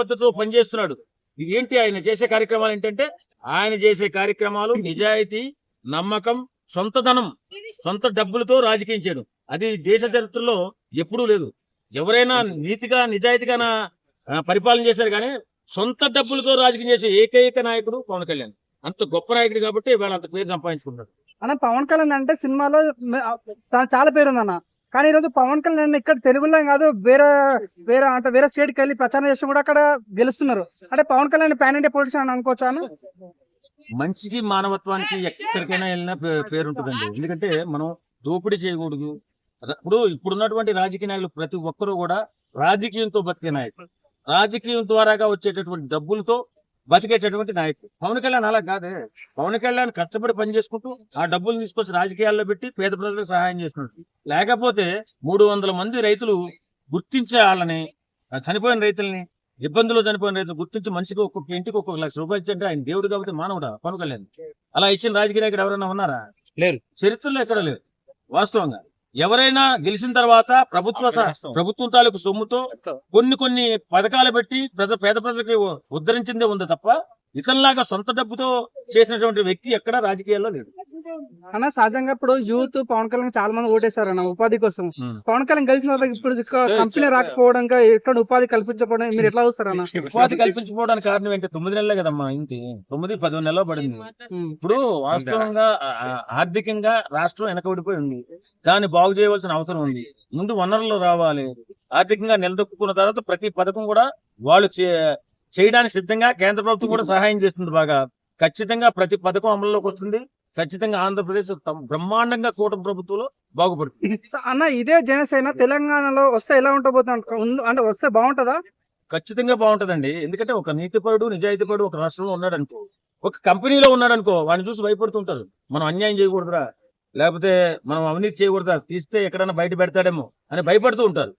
పద్ధతితో పనిచేస్తున్నాడు. ఇది ఏంటి ఆయన చేసే కార్యక్రమాలు ఏంటంటే, ఆయన చేసే కార్యక్రమాలు నిజాయితీ, నమ్మకం, సొంతధనం, సొంత డబ్బులతో రాజకీయం చేయడం. అది దేశ చరిత్రలో ఎప్పుడూ లేదు. ఎవరైనా నీతిగా నిజాయితీగా పరిపాలన చేశారు కానీ సొంత డబ్బులతో రాజకీయం చేసే ఏకైక నాయకుడు పవన్ కళ్యాణ్. అంత గొప్ప నాయకుడు కాబట్టి ఇవాళ అంత పేరు సంపాదించుకుంటాడు. అన్న పవన్ కళ్యాణ్ అంటే సినిమాలో చాలా పేరు ఉందన్న. కానీ ఈరోజు పవన్ కళ్యాణ్ ఇక్కడ తెలుగులో కాదు వేరే వేరే అంటే వేరే స్టేట్కి వెళ్ళి ప్రచారం చేసి కూడా అక్కడ గెలుస్తున్నారు. అంటే Pawan Kalyan pan India politician అని అనుకోవచ్చా? మంచికి మానవత్వానికి ఎక్కడికైనా వెళ్ళినా పేరు ఉంటుందండి. ఎందుకంటే మనం దోపిడీ చేయకూడదు. ఇప్పుడున్నటువంటి రాజకీయ నాయకులు ప్రతి ఒక్కరూ కూడా రాజకీయంతో బతికే నాయకులు, రాజకీయం ద్వారాగా వచ్చేటటువంటి డబ్బులతో బతికేటటువంటి నాయకులు. పవన్ కళ్యాణ్ అలా కాదే. పవన్ కళ్యాణ్ కష్టపడి పని చేసుకుంటూ ఆ డబ్బులు తీసుకొచ్చి రాజకీయాల్లో పెట్టి పేద ప్రజలకు సహాయం చేస్తున్నాడు. లేకపోతే 300 మంది రైతులు గుర్తించే వాళ్ళని, చనిపోయిన రైతుల్ని, ఇబ్బందులు చనిపోయిన రైతులు గుర్తించి మనిషికి ఒక్కొక్క ఇంటికి ఒక్కొక్క ₹1,00,000 ఇచ్చింటే ఆయన దేవుడు కాబట్టి మానవుడా పవన్ కళ్యాణ్? అలా ఇచ్చిన రాజకీయ నాయకుడు ఎవరైనా ఉన్నారా? లేరు. చరిత్రలో ఎక్కడ లేరు. వాస్తవంగా ఎవరైనా గెలిచిన తర్వాత ప్రభుత్వం తాలూకు సొమ్ముతో కొన్ని పథకాలు పెట్టి పేద ప్రజలకి ఉద్ధరించిందే ఉంది తప్ప ఇతనిలాగా సొంత డబ్బుతో చేసినటువంటి వ్యక్తి ఎక్కడ రాజకీయాల్లో లేడు. అన్న సహజంగా ఇప్పుడు యూత్ పవన్ కళ్యాణ్ చాలా మంది ఓటేశారు అన్న ఉపాధి కోసం. పవన్ కళ్యాణ్ గెలిచిన తర్వాత ఇప్పుడు కంపెనీ రాకపోవడం, ఎక్కడ ఉపాధి కల్పించకపోవడం మీరు ఎట్లా చూస్తారన్న? ఉపాధి కల్పించకపోవడానికి కారణం ఏంటి? 9 నెలలే కదమ్మా, ఇంటి 9-10 నెలలు పడింది. ఇప్పుడు వాస్తవంగా ఆర్థికంగా రాష్ట్రం వెనకబడిపోయి ఉంది. దాన్ని బాగు చేయవలసిన అవసరం ఉంది. ముందు వనరులు రావాలి. ఆర్థికంగా నిలదొక్కున్న తర్వాత ప్రతి పథకం కూడా వాళ్ళు చేయడానికి సిద్ధంగా కేంద్ర ప్రభుత్వం కూడా సహాయం చేస్తుంది. బాగా ఖచ్చితంగా ప్రతి పథకం అమలులోకి వస్తుంది. ఖచ్చితంగా ఆంధ్రప్రదేశ్ బ్రహ్మాండంగా కూటమి ప్రభుత్వంలో బాగుపడుతుంది. అన్న ఇదే జనసేన తెలంగాణలో వస్తే ఎలా ఉండబోతుంది? అంటే వస్తే బాగుంటుందా? ఖచ్చితంగా బాగుంటదండి. ఎందుకంటే ఒక నీతిపరుడు, నిజాయితీపరుడు ఒక రాష్ట్రంలో ఉన్నాడనుకో, ఒక కంపెనీలో ఉన్నాడనుకో, వాడిని చూసి భయపడుతుంటారు. మనం అన్యాయం చేయకూడదురా, లేకపోతే మనం అవినీతి చేయకూడదా, తీస్తే ఎక్కడైనా బయట పెడతాడేమో అని భయపడుతూ ఉంటారు.